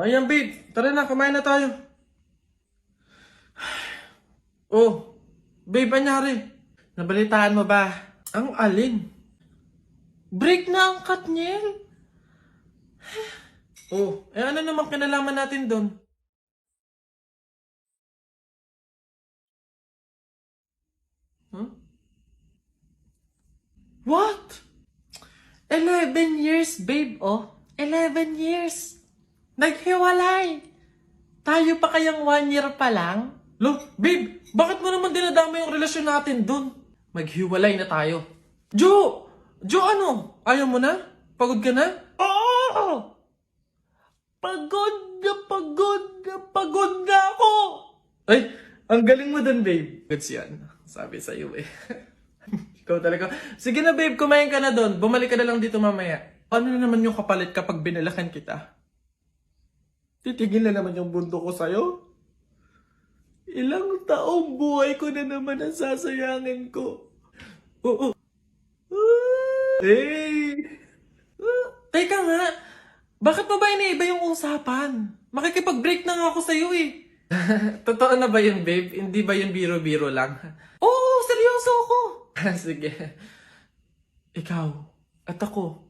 Ayan, babe. Tara na, kumain na tayo. Oh, babe, anyari? Nabalitaan mo ba? Ang alin? Break na ang Katniel. Oh, ano naman kinalaman natin doon? Huh? What? 11 years, babe, oh. 11 years. Naghiwalay. Tayo pa kayang 1 year pa lang? Lo, babe, bakit mo naman dinadama yung relasyon natin dun? Maghiwalay na tayo. Jo, ano? Ayaw mo na? Pagod ka na? Oo! Pagod na ako! Ay, ang galing mo dun, babe. Goods yan. Sabi sa'yo eh. Ikaw talaga. Sige na, babe, kumain ka na dun. Bumalik ka na lang dito mamaya. Ano na naman yung kapalit kapag binalakan kita? Titigil na naman yung bundo ko sa'yo? Ilang taong buhay ko na naman ang sasayangin ko. Oo. Hey! Teka nga, bakit mo ba iniiba yung usapan? Makikipag-break na nga ako sa'yo eh. Totoo na ba yun, babe? Hindi ba yun biro-biro lang? Oo, seryoso ako. Sige. Ikaw at ako,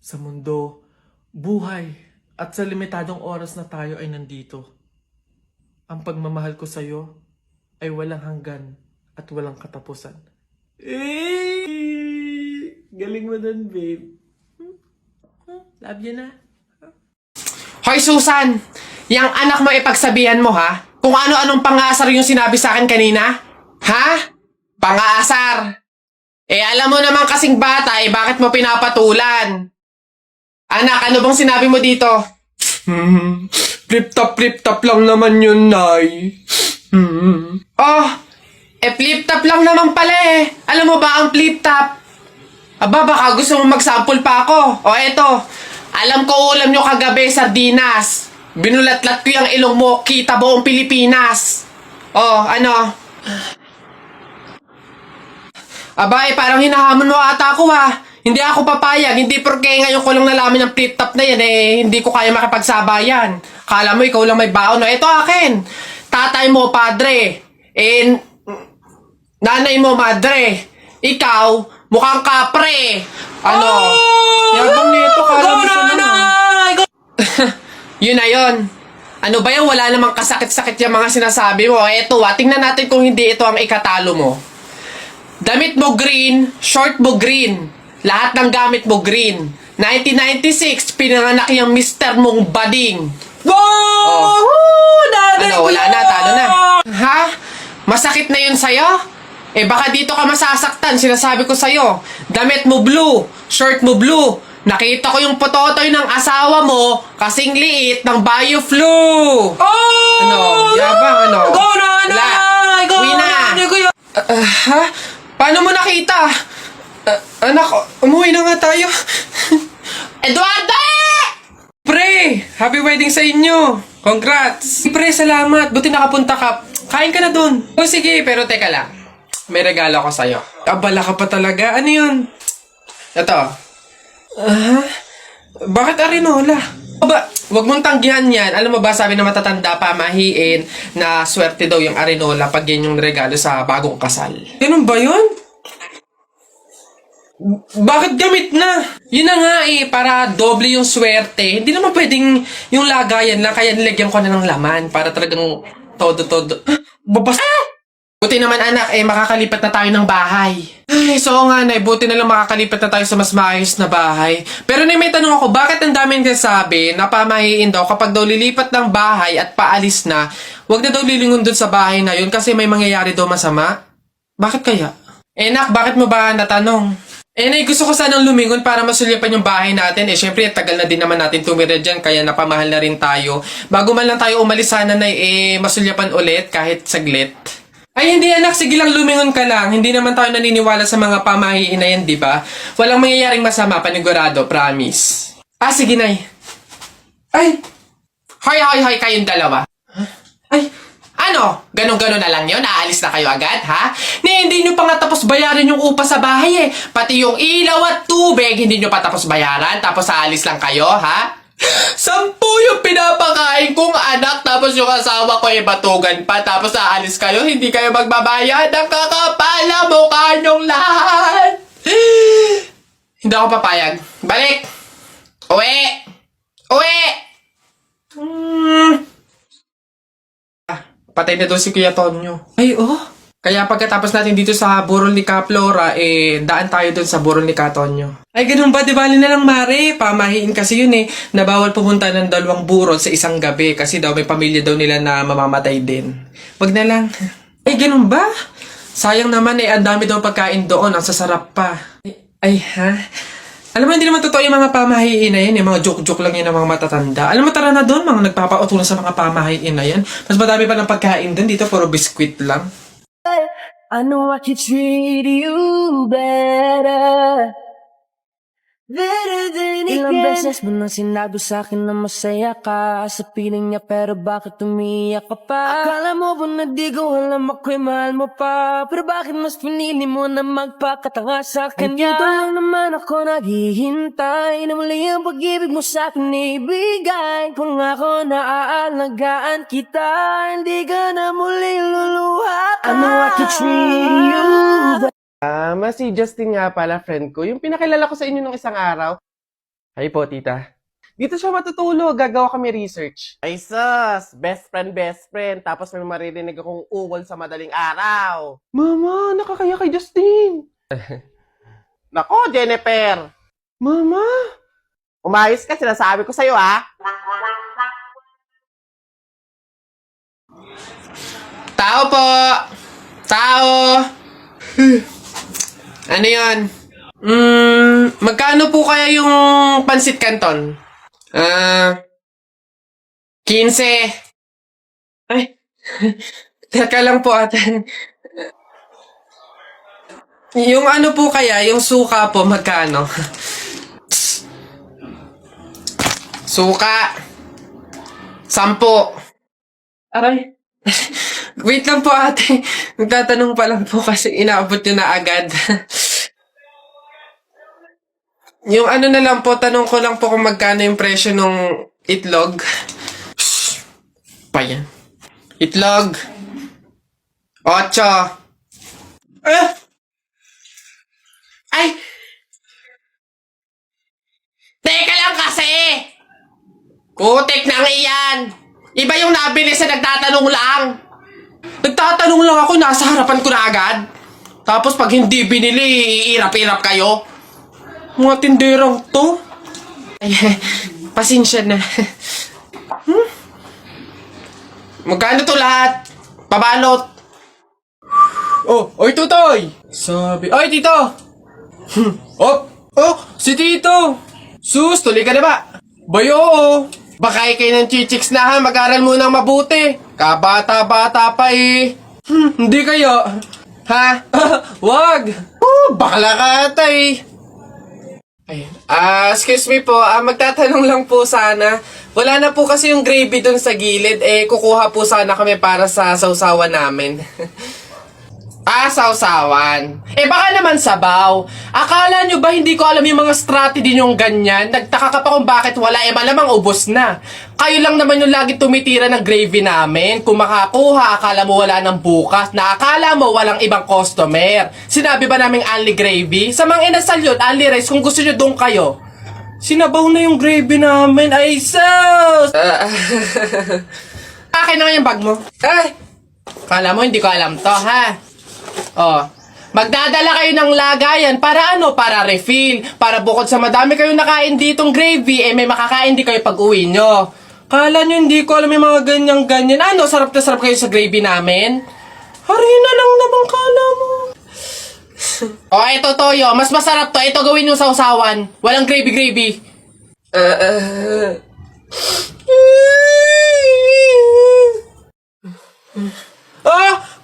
sa mundo, buhay, at sa limitadong oras na tayo ay nandito. Ang pagmamahal ko sa'yo ay walang hanggan at walang katapusan. Galing mo dun, babe. Love you na. Hoy Susan! Yang anak mo ipagsabihan mo ha? Kung ano-anong pangasar yung sinabi sa akin kanina? Ha? Pangasar! Alam mo naman kasing bata bakit mo pinapatulan? Anak, ano bang sinabi mo dito? Flip-top lang naman yun, Nay. Oh, flip-top lang naman pala eh. Alam mo ba ang flip-top? Aba, baka gusto mo mag-sample pa ako. O eto, alam ko ulam nyo kagabi, sardinas. Binulatlat ko yung ilong mo, kita buong Pilipinas. Oh, ano? Aba, parang hinahamon mo ata ako ha. Hindi ako papayag, hindi porke ngayon ko lang nalaman ng flip-top na yan hindi ko kaya makipagsabayan. Kala mo ikaw lang may baon, no? Ito akin. Tatay mo, padre. Nanay mo, madre. Ikaw, mukhang kapre. Ano? Yabang nito, kala mo siya naman. Yun na yun. Ano ba yan? Wala namang kasakit-sakit yung mga sinasabi mo. Eto tingnan natin kung hindi ito ang ikatalo mo. Damit mo green, short mo green. Lahat ng gamit mo green. 1996, pinanganak yung mister mong bading. Wow! Ano, wala na, talo na. Ha? Masakit na yun sa'yo? Baka dito ka masasaktan, sinasabi ko sa'yo. Damit mo blue, shirt mo blue. Nakita ko yung pototoy ng asawa mo kasing liit ng BioFlu. Ano? Yabang, ano? Go na! Uwi na! Ha? Paano mo nakita? Anak, umuwi na nga tayo. Eduardo! Pre, happy wedding sa inyo. Congrats. Pre, salamat. Buti nakapunta ka. Kain ka na dun. O sige, pero teka lang. May regalo ko sa'yo. Abala ka pa talaga. Ano yun? Ito. Bakit arinola? Aba, wag mong tanggihan yan. Alam mo ba, sabi na matatanda pa, mahiin, na swerte daw yung arinola pag yan yung regalo sa bagong kasal. Ganun ba yun? Bakit gamit na? Yun na nga para doble yung swerte. Hindi naman pwedeng yung lagayan lang, kaya nilagyan ko na ng laman para talagang todo-todo. Babas... Buti naman anak, makakalipat na tayo ng bahay. Ay, so nga Nay, buti na lang makakalipat na tayo sa mas maayos na bahay. Pero may tanong ako, bakit ang daming kasabi na pamahiin daw kapag daw lilipat ng bahay at paalis na, wag na daw lilingon dun sa bahay na yun kasi may mangyayari daw masama? Bakit kaya? Nak, bakit mo ba natanong? Nay, gusto ko sanang lumingon para masulyapan yung bahay natin. Syempre, tagal na din naman natin tumira dyan, kaya napamahal na rin tayo. Bago man lang tayo umalis sana na masulyapan ulit kahit saglit. Ay, hindi anak. Sige lang, lumingon ka lang. Hindi naman tayo naniniwala sa mga pamahiin na yan, di ba? Walang mangyayaring masama, panigurado, promise. Sige, Nay. Ay! Hoy, kayong dalawa. Ay, ano? Ganon-ganon na lang yun? Aalis na kayo agad, ha? Hindi nyo pa nga tapos bayaran yung upa sa bahay Pati yung ilaw at tubig, hindi nyo pa tapos bayaran, tapos aalis lang kayo, ha? 10 yung pinapakain kong anak, tapos yung asawa ko ay batugan pa, tapos aalis kayo, hindi kayo magbabayad. Ang kakapala mukha nyong lahat. Hindi ako papayag. Balik! Uwi! Uwi! Patay na doon si Kuya Tonyo. Ay, oh. Kaya pagkatapos natin dito sa burol ni Ka Flora, daan tayo doon sa burol ni Ka Tonyo. Ay, ganun ba? Di bali na lang, Mare. Pamahiin kasi yun na bawal pumunta ng 2 burol sa isang gabi kasi daw may pamilya daw nila na mamamatay din. Wag na lang. Ay, ganun ba? Sayang naman ang dami daw pagkain doon. Ang sasarap pa. Ay, ha? Alam mo, hindi naman totoo yung mga pamahiin na yan. Yung mga joke-joke lang yun ng mga matatanda. Alam mo, tara na doon. Mga nagpapautulan sa mga pamahiin na yan. Mas madami pa ng pagkain doon. Dito, puro biskwit lang. I know I could treat you better. Better than Ilang beses mo nang sinabi sa'kin na masaya ka sa piling niya, pero bakit umiyak ka pa? Akala mo ba na di ko alam ako'y mahal mo pa? Pero bakit mas pinili mo na magpakatanga sa kanya? Ay, dito lang naman ako naghihintay na muli ang pag-ibig mo sa'kin ibigay. Kung ako na aalagaan kita, hindi ka na muli luluha ka. I know I could treat you better. Si Justin nga pala, friend ko. Yung pinakilala ko sa inyo nung isang araw. Ay po, tita. Dito siya matutulog. Gagawa kami research. Ay, sus! Best friend, best friend. Tapos may maririnig akong ungol sa madaling araw. Mama, nakakaya kay Justin. Nako, Jennifer. Mama. Umayos ka, sinasabi ko sa'yo, ha? Tao po! Tao! Ano yan? Magkano po kaya yung pansit canton? 15. Ay, teka lang po ate. Yung ano po kaya, yung suka po, magkano? Suka. 10. Aray. Wait lang po ate. Nagtatanong pa lang po kasi inaabot nyo na agad. Yung ano na lang po, tanong ko lang po kung magkano yung presyo ng itlog. Shhh! Pa yan. Itlog. 8. Ay! Teka lang kasi! Putik nang iyan! Iba yung nabili sa nagtatanong lang. Nagtatanong lang ako, nasa harapan ko na agad. Tapos pag hindi binili, iirap-irap kayo. Mga tinderang to. Ay, pasensya na. Magkano to lahat? Pabalot. Oh, oy tutoy. Sabi, oy tito. Oh, si tito. Sus, tuloy ka na ba? Bayo, baka kayo ng chichiks na ha, mag-aral muna mabuti. Kabata-bata pa eh. Hindi kayo. Ha? Wag. Bakla ka ata eh. Ayun. Excuse me po, magtatanong lang po sana. Wala na po kasi yung gravy dun sa gilid. Kukuha po sana kami para sa sausawan namin. Sausawan. Baka naman sabaw. Akala nyo ba hindi ko alam yung mga strategy nyong ganyan? Nagtaka ka pa kung bakit wala, malamang ubos na. Kayo lang naman yung lagi tumitira ng gravy namin. Kung makakuha, akala mo wala ng bukas, na akala mo walang ibang customer. Sinabi ba naming only gravy? Sa mga inasal yun, only rice, kung gusto nyo doon kayo. Sinabaw na yung gravy namin. Ay, sus! Akin na nga yung bag mo. Kala mo hindi ko alam to, ha? Magdadala kayo ng lagayan para ano? Para refill. Para bukod sa madami kayong nakain ditong gravy, may makakain din kayo pag uwi nyo. Kala nyo hindi ko alam yung mga ganyan-ganyan. Ano? Sarap na sarap kayo sa gravy namin? Harina lang naman kala mo. Ito toyo. Mas masarap to. Ito gawin yung sausawan. Walang gravy-gravy.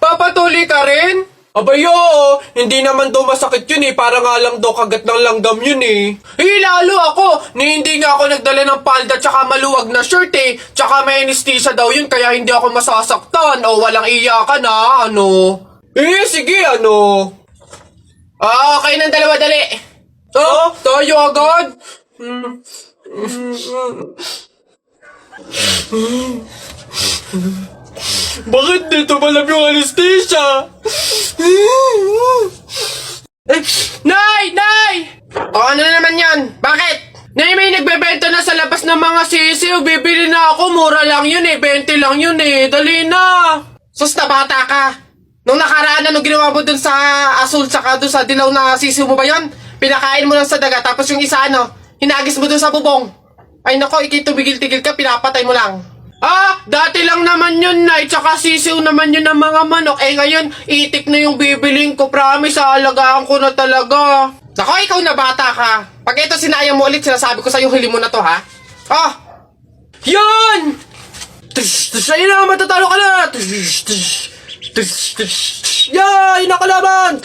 Papatuloy ka rin? Abayo, hindi naman daw masakit yun para nga lang daw kagat ng langgam yun lalo ako, hindi nga ako nagdala ng palda tsaka maluwag na shirt tsaka may anesthesia daw yun kaya hindi ako masasaktan o walang iyakan ano. Sige Okay ng dalawa dali. Tayo agad? Bakit dito malab yung anesthesia? Nay! Nay! O ano na naman yan? Bakit? Nay, may nagbebenta na sa labas ng mga sisiw. Bibili na ako. Mura lang yun eh. 20 lang yun eh. Dali na. Sus na bata ka. Nung nakaraan nung ginawa mo dun sa asul tsaka dun sa dilaw na sisiw mo ba yun? Pinakain mo lang sa daga. Tapos yung isa hinagis mo dun sa bubong. Ay nako, tumigil-tigil ka. Pinapatay mo lang. Ah, dati lang naman yun, Nay. Tsaka sisiw naman yun ng mga manok. Eh ngayon, itik na yung bibiling ko. Promise, aalagaan ko na talaga. Nako, ikaw na bata ka. Pag ito sinayang mo ulit, sinasabi ko sa'yo, huli mo na to, ha? Oh! Yun! Ayun na, matatalo ka na! Yay! Nakalaban!